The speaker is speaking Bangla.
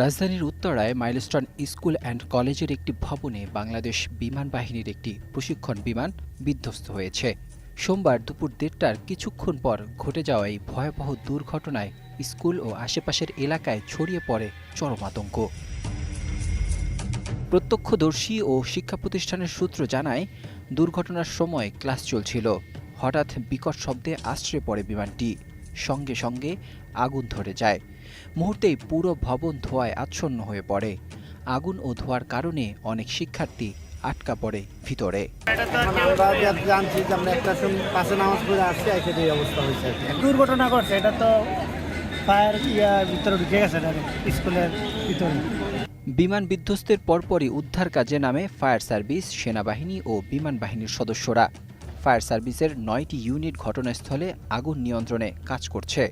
রাজধানীর উত্তরায় মাইলস্টোন স্কুল অ্যান্ড কলেজের একটি ভবনে বাংলাদেশ বিমান বাহিনীর একটি প্রশিক্ষণ বিমান বিধ্বস্ত হয়েছে। সোমবার দুপুর ১:৩০টার কিছুক্ষণ পর ঘটে যাওয়া এই ভয়াবহ দুর্ঘটনায় স্কুল ও আশেপাশের এলাকায় ছড়িয়ে পড়ে চরম আতঙ্ক। প্রত্যক্ষদর্শী ও শিক্ষা প্রতিষ্ঠানের সূত্র জানায়, দুর্ঘটনার সময় ক্লাস চলছিল। হঠাৎ বিকট শব্দে আছড়ে পড়ে বিমানটি। সঙ্গে সঙ্গে আগুন ধরে যায়। মুহূর্তেই পুরো ভবন ধোঁয়ায় আচ্ছন্ন হয়ে পড়ে। আগুন ও ধোঁয়ার কারণে অনেক শিক্ষার্থী আটকা পড়ে ভিতরে। আমরা জানছি যে আমরা একটা পাশে নামাজ পড়ে আসছি, এসে এই অবস্থা হয়েছে। দুর্ঘটনা ঘটছে, এটা তো ফায়ার ভিতরে ঢুকে গেছে স্কুলের ভিতরে। বিমান বিধ্বস্তের পরপরই উদ্ধার কাজে নামে ফায়ার সার্ভিস, সেনাবাহিনী ও বিমান বাহিনীর সদস্যরা। ফায়ার সার্ভিসের ৯টি ইউনিট ঘটনাস্থলে আগুন নিয়ন্ত্রণে কাজ করছে।